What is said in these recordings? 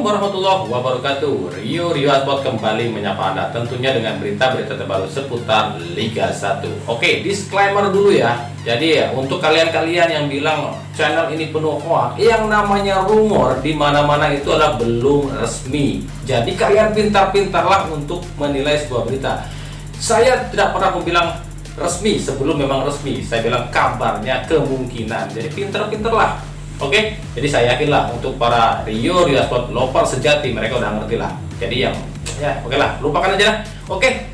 warahmatullahi wabarakatuh. Rio Sport kembali menyapa Anda tentunya dengan berita-berita terbaru seputar Liga 1. Oke, disclaimer dulu ya. Jadi untuk kalian-kalian yang bilang channel ini penuh hoax, yang namanya rumor di mana-mana itu adalah belum resmi. Jadi kalian pintar-pintarlah untuk menilai sebuah berita. Saya tidak pernah bilang resmi sebelum memang resmi. Saya bilang kabarnya, kemungkinan. Jadi pintar-pintarlah. Oke, jadi saya yakin lah untuk para Rio Sport lover sejati, mereka udah ngerti lah. Jadi yang oke lah, lupakan aja. Oke,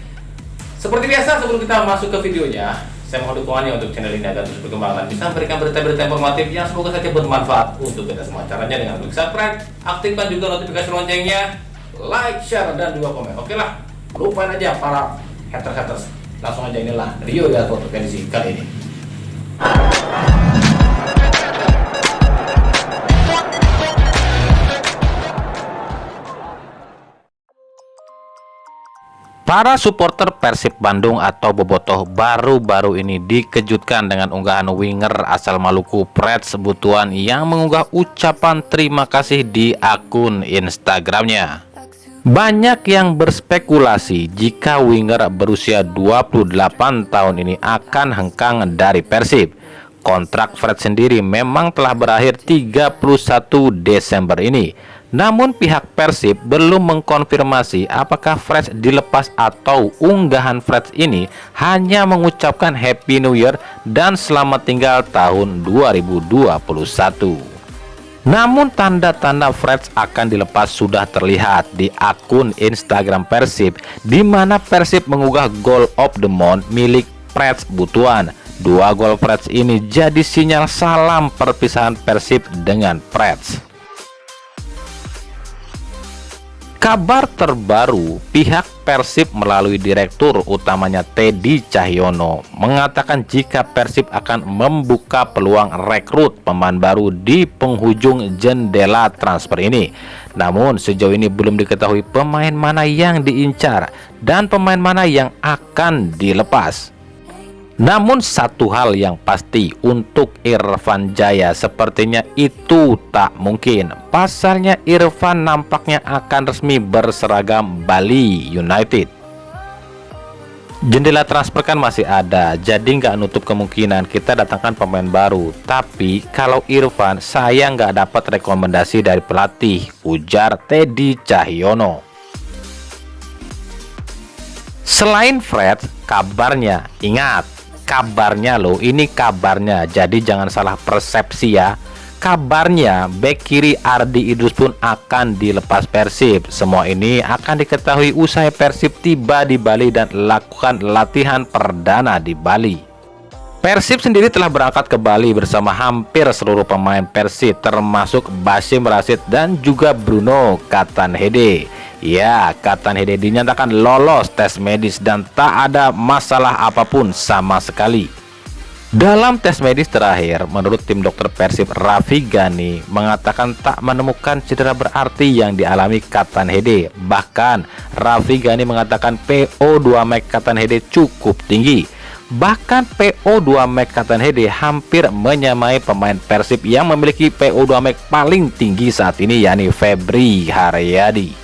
seperti biasa sebelum kita masuk ke videonya, saya mohon dukungannya untuk channel ini agar terus berkembang dan bisa memberikan berita-berita informatif yang semoga saja bermanfaat untuk kita semua. Caranya dengan klik subscribe, aktifkan juga notifikasi loncengnya, like, share, dan juga komen. Oke lah, lupain aja para haters. Langsung aja inilah Rio Sport edisi kali ini. Para supporter Persib Bandung atau Bobotoh baru-baru ini dikejutkan dengan unggahan winger asal Maluku Prets Butuan yang mengunggah ucapan terima kasih di akun Instagramnya. Banyak yang berspekulasi jika winger berusia 28 tahun ini akan hengkang dari Persib. Kontrak Fred sendiri memang telah berakhir 31 Desember ini. Namun pihak Persib belum mengkonfirmasi apakah Fred dilepas atau unggahan Fred ini hanya mengucapkan Happy New Year dan selamat tinggal tahun 2021. Namun tanda-tanda Fred akan dilepas sudah terlihat di akun Instagram Persib, di mana Persib mengunggah goal of the month milik Prets Butuan. Dua gol Prets ini jadi sinyal salam perpisahan Persib dengan Prets. Kabar terbaru, pihak Persib melalui direktur utamanya Teddy Cahyono mengatakan jika Persib akan membuka peluang rekrut pemain baru di penghujung jendela transfer ini. Namun sejauh ini belum diketahui pemain mana yang diincar dan pemain mana yang akan dilepas. Namun satu hal yang pasti untuk Irfan Jaya sepertinya itu tak mungkin. Pasalnya Irfan nampaknya akan resmi berseragam Bali United. Jendela transfer kan masih ada, jadi nggak nutup kemungkinan kita datangkan pemain baru. Tapi kalau Irfan, saya nggak dapat rekomendasi dari pelatih, ujar Teddy Cahyono. Selain Fred, kabarnya, ingat, kabarnya loh, ini kabarnya, jadi jangan salah persepsi ya. Kabarnya bek kiri Ardi Idrus pun akan dilepas Persib. Semua ini akan diketahui usai Persib tiba di Bali dan lakukan latihan perdana di Bali. Persib sendiri telah berangkat ke Bali bersama hampir seluruh pemain Persib termasuk Basim Rasid dan juga Bruno Katanhede. Ya, Katanhede dinyatakan lolos tes medis dan tak ada masalah apapun sama sekali. Dalam tes medis terakhir, menurut tim dokter Persib Raffi Ghani mengatakan tak menemukan cedera berarti yang dialami Katanhede. Bahkan Raffi Ghani mengatakan PO2 max Katanhede cukup tinggi. Bahkan PO2 max Katanhede hampir menyamai pemain Persib yang memiliki PO2 max paling tinggi saat ini, yakni Febri Haryadi.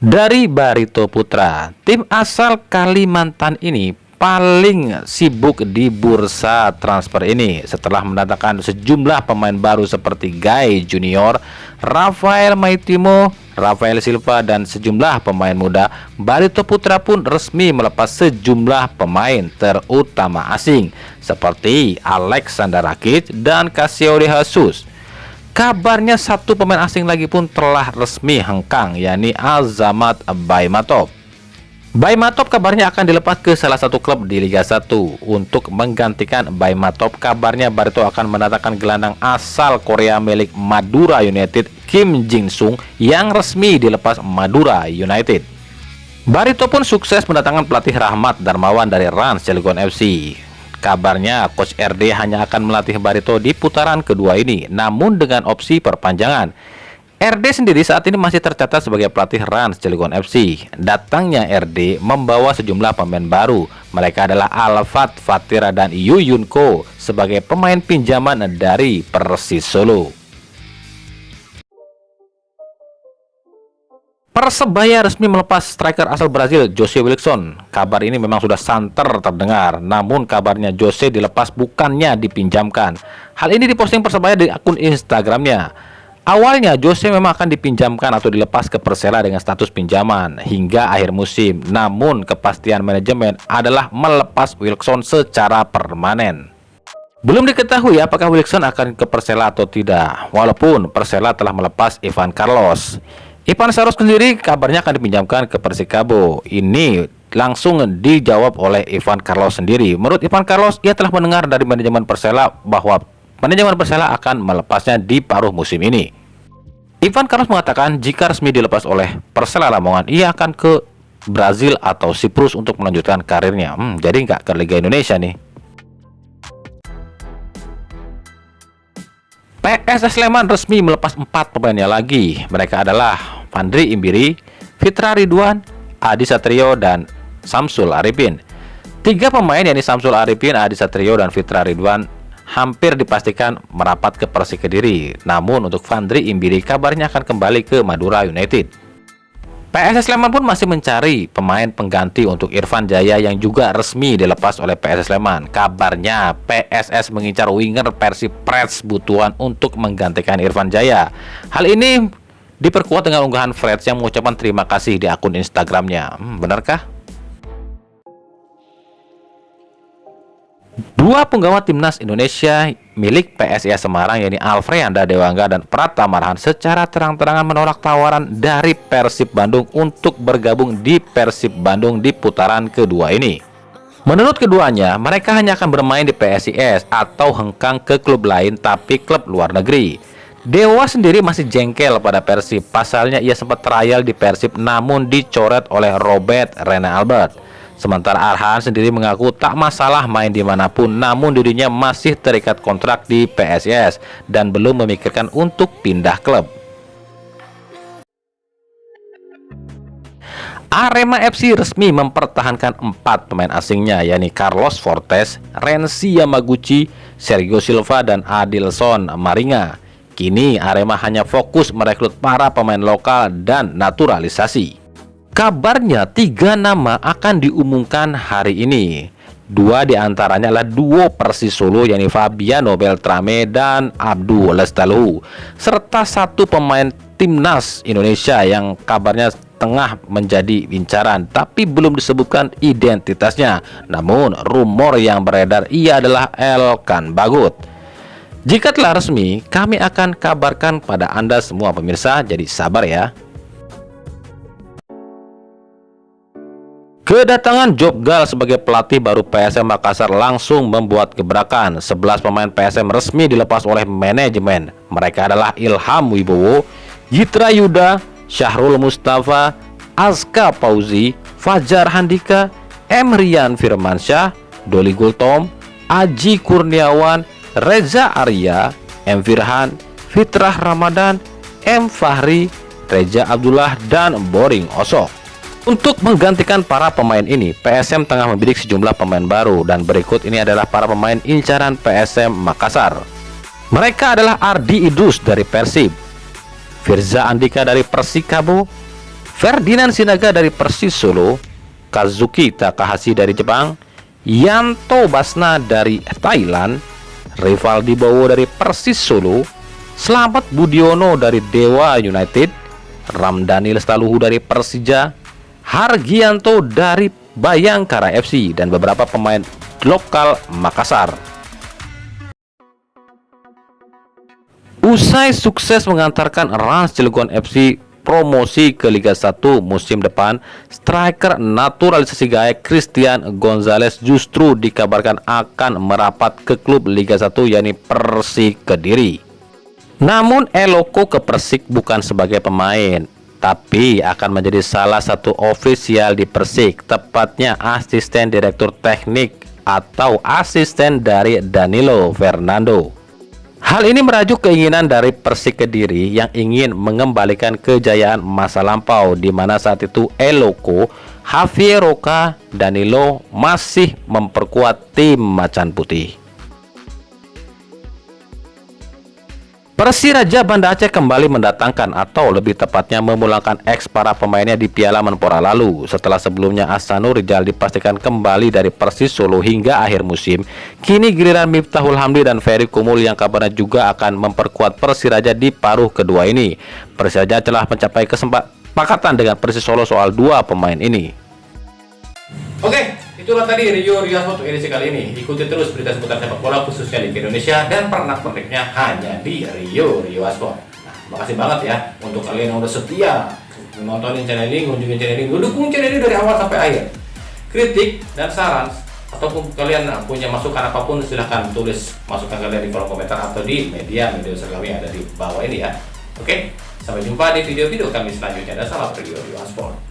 Dari Barito Putra, tim asal Kalimantan ini paling sibuk di bursa transfer ini setelah mendatangkan sejumlah pemain baru seperti Guy Junior, Rafael Maitimo, Rafael Silva, dan sejumlah pemain muda. Barito Putra pun resmi melepas sejumlah pemain terutama asing seperti Alexander Rakic dan Casio de Jesus. Kabarnya satu pemain asing lagi pun telah resmi hengkang, yakni Azamat Baimatov. Baimatov kabarnya akan dilepas ke salah satu klub di Liga 1. Untuk menggantikan Baimatov, kabarnya Barito akan mendatangkan gelandang asal Korea milik Madura United, Kim Jin-sung, yang resmi dilepas Madura United. Barito pun sukses mendatangkan pelatih Rahmat Darmawan dari Rans Cilegon FC. Kabarnya Coach RD hanya akan melatih Barito di putaran kedua ini, namun dengan opsi perpanjangan. RD sendiri saat ini masih tercatat sebagai pelatih Rans Cilegon FC. Datangnya RD membawa sejumlah pemain baru. Mereka adalah Alfat Fatira dan Yu Yunko sebagai pemain pinjaman dari Persis Solo. Persebaya resmi melepas striker asal Brazil Jose Wilson. Kabar ini memang sudah santer terdengar, namun kabarnya Jose dilepas bukannya dipinjamkan. Hal ini diposting Persebaya di akun Instagramnya. Awalnya Jose memang akan dipinjamkan atau dilepas ke Persela dengan status pinjaman hingga akhir musim. Namun kepastian manajemen adalah melepas Wilson secara permanen. Belum diketahui apakah Wilson akan ke Persela atau tidak, walaupun Persela telah melepas Ivan Carlos. Ivan Saros sendiri kabarnya akan dipinjamkan ke Persikabo. Ini langsung dijawab oleh Ivan Carlos sendiri. Menurut Ivan Carlos, ia telah mendengar dari manajemen Persela bahwa manajemen Persela akan melepasnya di paruh musim ini. Ivan Carlos mengatakan jika resmi dilepas oleh Persela Lamongan, ia akan ke Brazil atau Siprus untuk melanjutkan karirnya. Jadi nggak ke Liga Indonesia nih. PSS Sleman resmi melepas 4 pemainnya lagi. Mereka adalah Fandri Imbiri, Fitra Ridwan, Adi Satrio, dan Samsul Arifin. 3 pemain yakni Samsul Arifin, Adi Satrio, dan Fitra Ridwan hampir dipastikan merapat ke Persik Kediri. Namun untuk Fandri Imbiri kabarnya akan kembali ke Madura United. PSS Sleman pun masih mencari pemain pengganti untuk Irfan Jaya yang juga resmi dilepas oleh PSS Sleman. Kabarnya PSS mengincar winger Persib Freds Butuan untuk menggantikan Irfan Jaya. Hal ini diperkuat dengan unggahan Freds yang mengucapkan terima kasih di akun Instagramnya. Benarkah? 2 penggawa timnas Indonesia milik PSIS Semarang yakni Alfreanda Dewangga dan Prata Marhan secara terang-terangan menolak tawaran dari Persib Bandung untuk bergabung di Persib Bandung di putaran kedua ini. Menurut keduanya, mereka hanya akan bermain di PSIS atau hengkang ke klub lain tapi klub luar negeri. Dewa sendiri masih jengkel pada Persib. Pasalnya ia sempat trial di Persib namun dicoret oleh Robert Rene Albert. Sementara Arhan sendiri mengaku tak masalah main dimanapun, namun dirinya masih terikat kontrak di PSIS dan belum memikirkan untuk pindah klub. Arema FC resmi mempertahankan 4 pemain asingnya yakni Carlos Fortes, Renzi Yamaguchi, Sergio Silva, dan Adilson Maringa. Kini Arema hanya fokus merekrut para pemain lokal dan naturalisasi. Kabarnya 3 nama akan diumumkan hari ini. 2 diantaranya adalah duo Persis Solo yakni Fabiano Beltrame dan Abdul Lestalu, serta 1 pemain timnas Indonesia yang kabarnya tengah menjadi incaran tapi belum disebutkan identitasnya. Namun rumor yang beredar ia adalah Elkan Bagut. Jika telah resmi, kami akan kabarkan pada Anda semua pemirsa, jadi sabar ya. Kedatangan Jobgal sebagai pelatih baru PSM Makassar langsung membuat gebrakan. 11 pemain PSM resmi dilepas oleh manajemen. Mereka adalah Ilham Wibowo, Yitra Yuda, Syahrul Mustafa, Azka Fauzi, Fajar Handika, M. Rian Firmansyah, Doli Gultom, Aji Kurniawan, Reza Arya, M. Firhan, Fitrah Ramadan, M. Fahri, Reza Abdullah, dan Boring Osok. Untuk menggantikan para pemain ini, PSM tengah membidik sejumlah pemain baru dan berikut ini adalah para pemain incaran PSM Makassar. Mereka adalah Ardi Idrus dari Persib, Firza Andika dari Persikabo, Ferdinand Sinaga dari Persis Solo, Kazuki Takahashi dari Jepang, Yanto Basna dari Thailand, Rivaldi Bowo dari Persis Solo, Slamet Budiono dari Dewa United, Ramdhani Lestaluhu dari Persija, Hargianto dari Bayangkara FC, dan beberapa pemain lokal Makassar. Usai sukses mengantarkan Rans Cilegon FC promosi ke Liga 1 musim depan, striker naturalisasi Gaek Christian Gonzalez justru dikabarkan akan merapat ke klub Liga 1 yakni Persik Kediri. Namun Eloko ke Persik bukan sebagai pemain, tapi akan menjadi salah satu ofisial di Persik, tepatnya asisten direktur teknik atau asisten dari Danilo Fernando. Hal ini merajuk keinginan dari Persik Kediri yang ingin mengembalikan kejayaan masa lampau, di mana saat itu Eloko, Javier Roca, Danilo masih memperkuat tim Macan Putih. Persiraja Banda Aceh kembali mendatangkan atau lebih tepatnya memulangkan ex para pemainnya di Piala Menpora lalu. Setelah sebelumnya Ahsanul Rijal dipastikan kembali dari Persis Solo hingga akhir musim, kini giliran Miftahul Hamdi dan Ferry Kumul yang kabarnya juga akan memperkuat Persiraja di paruh kedua ini. Persiraja telah mencapai kesepakatan dengan Persis Solo soal dua pemain ini. Oke, itulah tadi Rio Sport untuk edisi kali ini. Ikuti terus berita seputar sepak bola khususnya Liga Indonesia dan pernak-perniknya hanya di Rio Sport. Nah, makasih banget ya untuk kalian yang udah setia menontonin channel ini, kunjungin channel ini, dukung channel ini dari awal sampai akhir. Kritik dan saran ataupun kalian punya masukan apapun silahkan tulis masukan kalian di kolom komentar atau di media sosial kami yang ada di bawah ini ya. Oke, sampai jumpa di video-video kami selanjutnya dan salam Rio Sport.